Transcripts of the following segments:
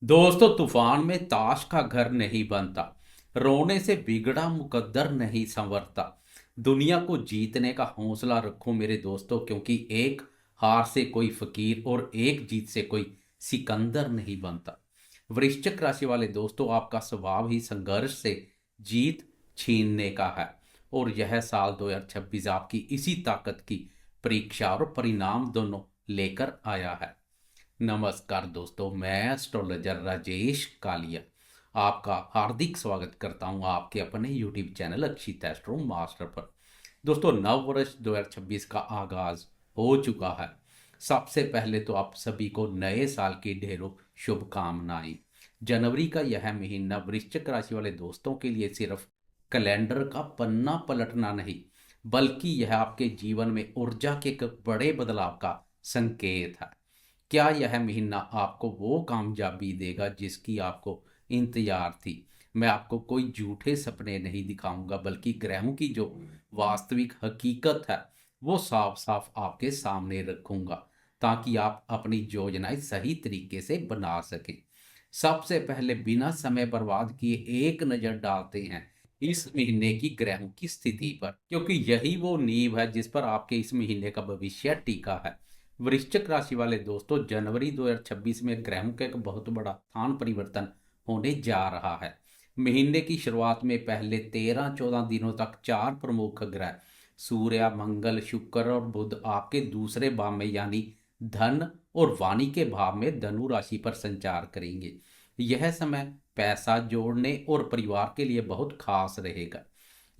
दोस्तों, तूफान में ताश का घर नहीं बनता। रोने से बिगड़ा मुकद्दर नहीं संवरता। दुनिया को जीतने का हौसला रखो मेरे दोस्तों, क्योंकि एक हार से कोई फकीर और एक जीत से कोई सिकंदर नहीं बनता। वृश्चिक राशि वाले दोस्तों, आपका स्वभाव ही संघर्ष से जीत छीनने का है। और यह साल 2026 आपकी इसी ताकत की परीक्षा और परिणाम दोनों लेकर आया है। नमस्कार दोस्तों, मैं एस्ट्रोलॉजर राजेश कालिया आपका हार्दिक स्वागत करता हूं आपके अपने यूट्यूब चैनल अक्षित एस्ट्रो मास्टर पर। दोस्तों, नव वर्ष 2026 का आगाज हो चुका है। सबसे पहले तो आप सभी को नए साल की ढेरों शुभकामनाएं। जनवरी का यह महीना वृश्चिक राशि वाले दोस्तों के लिए सिर्फ कैलेंडर का पन्ना पलटना नहीं, बल्कि यह आपके जीवन में ऊर्जा के एक बड़े बदलाव का संकेत है। क्या यह महीना आपको वो कामयाबी देगा जिसकी आपको इंतजार थी? मैं आपको कोई झूठे सपने नहीं दिखाऊंगा, बल्कि ग्रहों की जो वास्तविक हकीकत है वो साफ साफ आपके सामने रखूंगा, ताकि आप अपनी योजनाएं सही तरीके से बना सकें। सबसे पहले बिना समय बर्बाद किए एक नज़र डालते हैं इस महीने की ग्रहों की स्थिति पर, क्योंकि यही वो नींव है जिस पर आपके इस महीने का भविष्य टिका है। वृश्चिक राशि वाले दोस्तों, जनवरी 2026 में ग्रहों का एक बहुत बड़ा स्थान परिवर्तन होने जा रहा है। महीने की शुरुआत में पहले 13-14 दिनों तक चार प्रमुख ग्रह सूर्य, मंगल, शुक्र और बुध आपके दूसरे भाव में यानी धन और वाणी के भाव में धनु राशि पर संचार करेंगे। यह समय पैसा जोड़ने और परिवार के लिए बहुत खास रहेगा।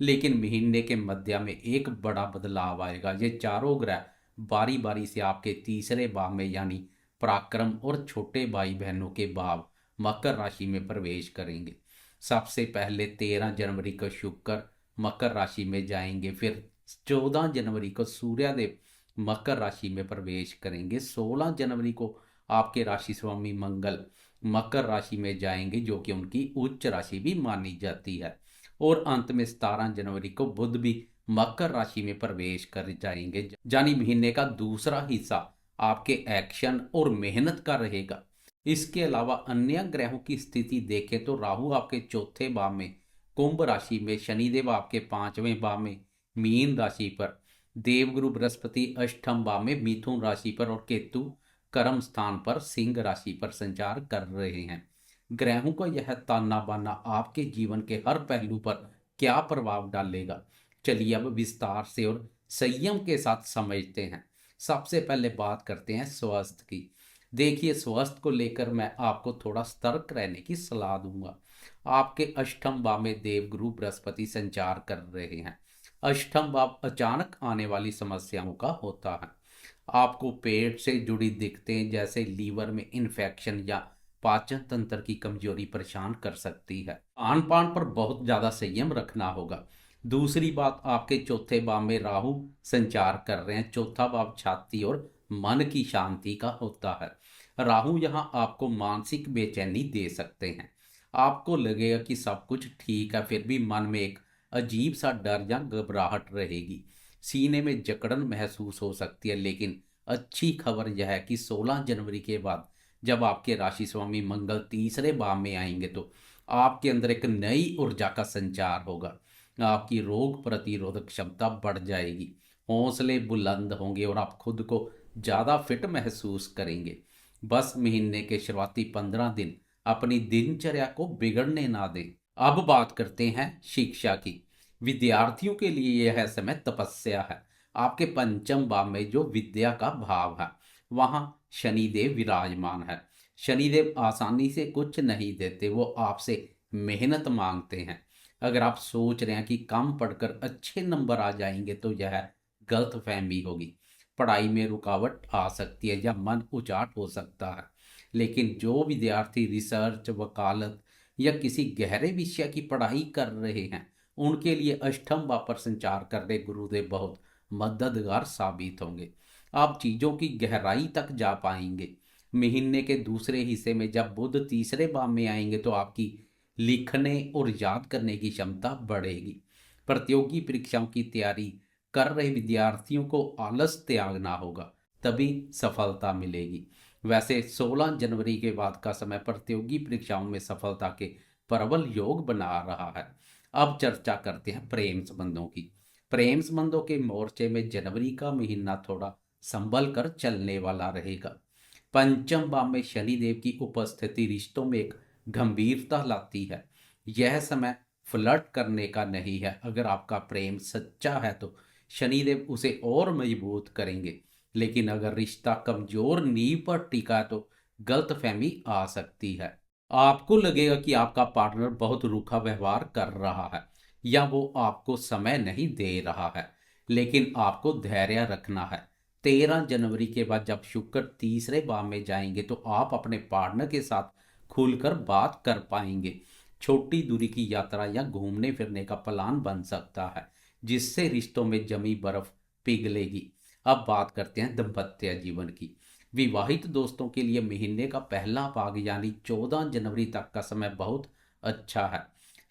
लेकिन महीने के मध्य में एक बड़ा बदलाव आएगा। ये चारों ग्रह बारी बारी से आपके तीसरे भाव में यानी पराक्रम और छोटे भाई बहनों के भाव मकर राशि में प्रवेश करेंगे। सबसे पहले 13 जनवरी को शुक्र मकर राशि में जाएंगे, फिर 14 जनवरी को सूर्यदेव मकर राशि में प्रवेश करेंगे, 16 जनवरी को आपके राशि स्वामी मंगल मकर राशि में जाएंगे, जो कि उनकी उच्च राशि भी मानी जाती है। और अंत में 17 जनवरी को बुध भी मकर राशि में प्रवेश कर जाएंगे, यानी महीने का दूसरा हिस्सा आपके एक्शन और मेहनत का रहेगा। इसके अलावा अन्य ग्रहों की स्थिति देखें तो राहु आपके चौथे भाव में कुंभ राशि में, शनिदेव आपके पांचवें भाव में मीन राशि पर, देवगुरु बृहस्पति अष्टम भाव में मिथुन राशि पर और केतु कर्म स्थान पर सिंह राशि पर संचार कर रहे हैं। ग्रहों का यह ताना बाना आपके जीवन के हर पहलू पर क्या प्रभाव डालेगा, चलिए अब विस्तार से और संयम के साथ समझते हैं। सबसे पहले बात करते हैं स्वास्थ्य की। देखिए, स्वास्थ्य को लेकर मैं आपको थोड़ा सतर्क रहने की सलाह दूंगा। आपके अष्टम भाव में देवगुरु बृहस्पति संचार कर रहे हैं। अष्टम भाव अचानक आने वाली समस्याओं का होता है। आपको पेट से जुड़ी दिक्कतें जैसे लीवर में इन्फेक्शन या पाचन तंत्र की कमजोरी परेशान कर सकती है। खान पान पर बहुत ज़्यादा संयम रखना होगा। दूसरी बात, आपके चौथे भाव में राहु संचार कर रहे हैं। चौथा भाव छाती और मन की शांति का होता है। राहु यहाँ आपको मानसिक बेचैनी दे सकते हैं। आपको लगेगा कि सब कुछ ठीक है, फिर भी मन में एक अजीब सा डर या घबराहट रहेगी। सीने में जकड़न महसूस हो सकती है। लेकिन अच्छी खबर यह है कि 16 जनवरी के बाद जब आपके राशि स्वामी मंगल तीसरे भाव में आएंगे तो आपके अंदर एक नई ऊर्जा का संचार होगा। आपकी रोग प्रतिरोधक क्षमता बढ़ जाएगी, हौसले बुलंद होंगे और आप खुद को ज़्यादा फिट महसूस करेंगे। बस महीने के शुरुआती 15 दिन अपनी दिनचर्या को बिगड़ने ना दें। अब बात करते हैं शिक्षा की। विद्यार्थियों के लिए यह समय तपस्या है। आपके पंचम भाव में जो विद्या का भाव है, वहाँ शनिदेव विराजमान है। शनिदेव आसानी से कुछ नहीं देते, वो आपसे मेहनत मांगते हैं। अगर आप सोच रहे हैं कि कम पढ़कर अच्छे नंबर आ जाएंगे तो यह गलत फहमी होगी। पढ़ाई में रुकावट आ सकती है या मन उचाट हो सकता है। लेकिन जो विद्यार्थी रिसर्च, वकालत या किसी गहरे विषय की पढ़ाई कर रहे हैं, उनके लिए अष्टम भाव पर संचार कर रहे गुरुदेव बहुत मददगार साबित होंगे। आप चीज़ों की गहराई तक जा पाएंगे। महीने के दूसरे हिस्से में जब बुध तीसरे भाव में आएंगे तो आपकी लिखने और याद करने की क्षमता बढ़ेगी। प्रतियोगी परीक्षाओं की तैयारी कर रहे विद्यार्थियों को आलस त्यागना होगा, तभी सफलता मिलेगी। वैसे 16 जनवरी के बाद का समय प्रतियोगी परीक्षाओं में सफलता के प्रबल योग बना रहा है। अब चर्चा करते हैं प्रेम संबंधों की। प्रेम संबंधों के मोर्चे में जनवरी का महीना थोड़ा संभल कर चलने वाला रहेगा। पंचम भाव में शनिदेव की उपस्थिति रिश्तों में एक गंभीरता लाती है। यह समय फ्लर्ट करने का नहीं है। अगर आपका प्रेम सच्चा है तो शनिदेव उसे और मजबूत करेंगे, लेकिन अगर रिश्ता कमजोर नींव पर टिका है तो गलतफहमी आ सकती है। आपको लगेगा कि आपका पार्टनर बहुत रूखा व्यवहार कर रहा है या वो आपको समय नहीं दे रहा है, लेकिन आपको धैर्य रखना है। 13 जनवरी के बाद जब शुक्र तीसरे भाव में जाएंगे तो आप अपने पार्टनर के साथ खुलकर बात कर पाएंगे। छोटी दूरी की यात्रा या घूमने फिरने का प्लान बन सकता है, जिससे रिश्तों में जमी बर्फ पिघलेगी। अब बात करते हैं दाम्पत्य जीवन की। विवाहित दोस्तों के लिए महीने का पहला भाग यानी 14 जनवरी तक का समय बहुत अच्छा है।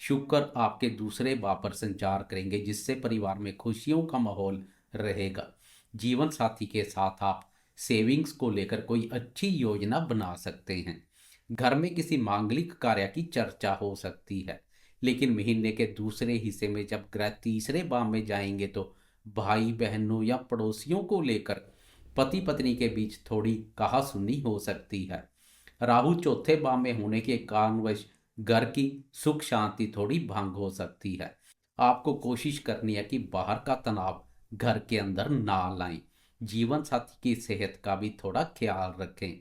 शुक्र आपके दूसरे भाव पर संचार करेंगे, जिससे परिवार में खुशियों का माहौल रहेगा। जीवन साथी के साथ आप सेविंग्स को लेकर कोई अच्छी योजना बना सकते हैं। घर में किसी मांगलिक कार्य की चर्चा हो सकती है, लेकिन महीने के दूसरे हिस्से में जब ग्रह तीसरे भाव में जाएंगे तो भाई बहनों या पड़ोसियों को लेकर पति पत्नी के बीच थोड़ी कहासुनी हो सकती है। राहु चौथे भाव में होने के कारणवश घर की सुख शांति थोड़ी भंग हो सकती है। आपको कोशिश करनी है कि बाहर का तनाव घर के अंदर ना लाएं। जीवन साथी की सेहत का भी थोड़ा ख्याल रखें।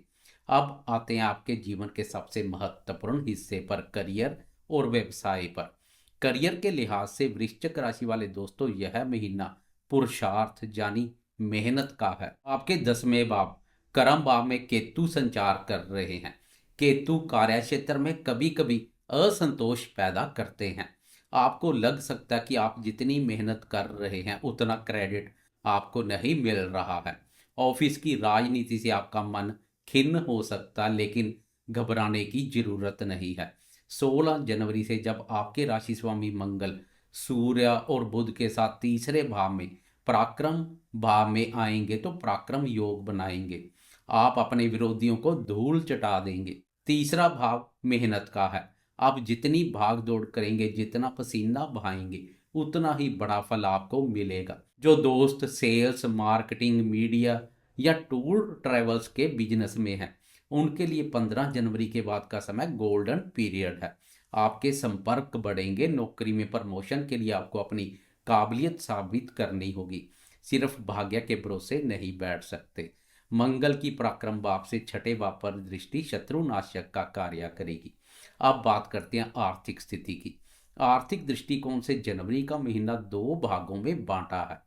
अब आते हैं आपके जीवन के सबसे महत्वपूर्ण हिस्से पर, करियर और व्यवसाय पर। करियर के लिहाज से वृश्चिक राशि वाले दोस्तों, यह महीना पुरुषार्थ यानी मेहनत का है। आपके 10वें भाव कर्म भाव में केतु संचार कर रहे हैं। केतु कार्य क्षेत्र में कभी कभी असंतोष पैदा करते हैं। आपको लग सकता है कि आप जितनी मेहनत कर रहे हैं उतना क्रेडिट आपको नहीं मिल रहा है। ऑफिस की राजनीति से आपका मन खिन्न हो सकता, लेकिन घबराने की जरूरत नहीं है। 16 जनवरी से जब आपके राशि स्वामी मंगल सूर्य और बुध के साथ तीसरे भाव में पराक्रम भाव में आएंगे तो पराक्रम योग बनाएंगे। आप अपने विरोधियों को धूल चटा देंगे। तीसरा भाव मेहनत का है। आप जितनी भाग दौड़ करेंगे, जितना पसीना बहाएंगे, उतना ही बड़ा फल आपको मिलेगा। जो दोस्त सेल्स, मार्केटिंग, मीडिया या टूर ट्रेवल्स के बिजनेस में हैं, उनके लिए 15 जनवरी के बाद का समय गोल्डन पीरियड है। आपके संपर्क बढ़ेंगे। नौकरी में प्रमोशन के लिए आपको अपनी काबिलियत साबित करनी होगी। सिर्फ भाग्य के भरोसे नहीं बैठ सकते। मंगल की पराक्रम भाव से छठे भाव पर दृष्टि शत्रुनाशक का कार्य करेगी। अब बात करते हैं आर्थिक स्थिति की। आर्थिक दृष्टिकोण से जनवरी का महीना दो भागों में बांटा है।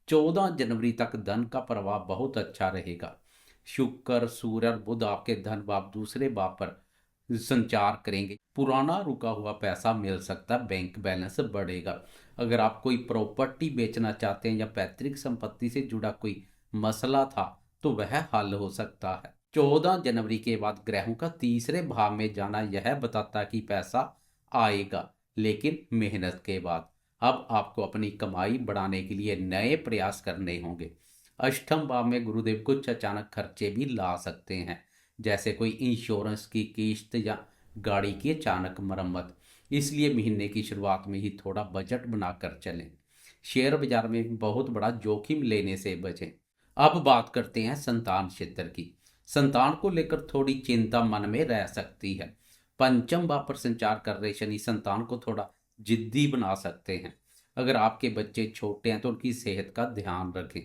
14 जनवरी तक धन का प्रवाह बहुत अच्छा रहेगा। शुक्र, सूर्य और बुध आपके धन भाव दूसरे भाव पर संचार करेंगे। पुराना रुका हुआ पैसा मिल सकता है, बैंक बैलेंस बढ़ेगा। अगर आप कोई प्रॉपर्टी बेचना चाहते हैं या पैतृक संपत्ति से जुड़ा कोई मसला था तो वह हल हो सकता है। 14 जनवरी के बाद ग्रहों का तीसरे भाव में जाना यह बताता है कि पैसा आएगा, लेकिन मेहनत के बाद। अब आपको अपनी कमाई बढ़ाने के लिए नए प्रयास करने होंगे। अष्टम भाव में गुरुदेव कुछ अचानक खर्चे भी ला सकते हैं, जैसे कोई इंश्योरेंस की किस्त या गाड़ी की अचानक मरम्मत। इसलिए महीने की शुरुआत में ही थोड़ा बजट बनाकर चलें। शेयर बाजार में बहुत बड़ा जोखिम लेने से बचें। अब बात करते हैं संतान क्षेत्र की। संतान को लेकर थोड़ी चिंता मन में रह सकती है। पंचम भाव पर संचार कर रहे शनि संतान को थोड़ा जिद्दी बना सकते हैं। अगर आपके बच्चे छोटे हैं तो उनकी सेहत का ध्यान रखें।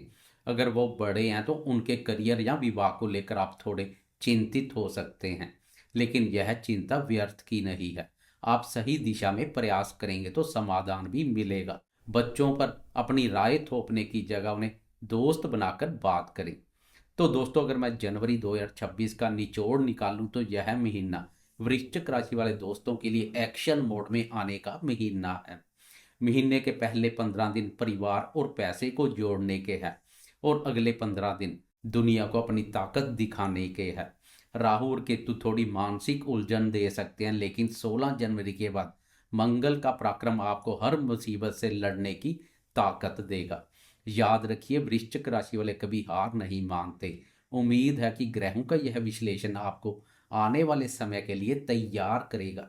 अगर वो बड़े हैं तो उनके करियर या विवाह को लेकर आप थोड़े चिंतित हो सकते हैं, लेकिन यह चिंता व्यर्थ की नहीं है। आप सही दिशा में प्रयास करेंगे तो समाधान भी मिलेगा। बच्चों पर अपनी राय थोपने की जगह उन्हें दोस्त बनाकर बात करें। तो दोस्तों, अगर मैं जनवरी 2026 का निचोड़ निकालूं तो यह महीना वृश्चिक राशि वाले दोस्तों के लिए एक्शन मोड में आने का महीना है। महीने के पहले 15 दिन परिवार और पैसे को जोड़ने के हैं और अगले 15 दिन दुनिया को अपनी ताकत दिखाने के हैं। राहु और केतु थोड़ी मानसिक उलझन दे सकते हैं, लेकिन 16 जनवरी के बाद मंगल का पराक्रम आपको हर मुसीबत से लड़ने की ताकत देगा। याद रखिए, वृश्चिक राशि वाले कभी हार नहीं मानते। उम्मीद है कि ग्रहों का यह विश्लेषण आपको आने वाले समय के लिए तैयार करेगा।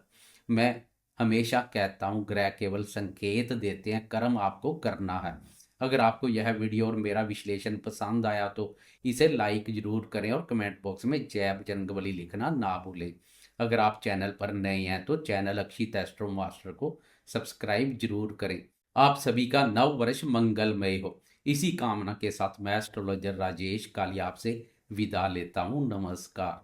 मैं हमेशा कहता हूँ ग्रह केवल संकेत देते हैं, कर्म आपको करना है। अगर आपको यह वीडियो और मेरा विश्लेषण पसंद आया तो इसे लाइक ज़रूर करें और कमेंट बॉक्स में जय बजरंगबली लिखना ना भूलें। अगर आप चैनल पर नए हैं तो चैनल अक्षित एस्ट्रो मास्टर को सब्सक्राइब जरूर करें। आप सभी का नव वर्ष मंगलमय हो। इसी कामना के साथ मैं एस्ट्रोलॉजर राजेश कालिया आपसे विदा लेता हूँ। नमस्कार।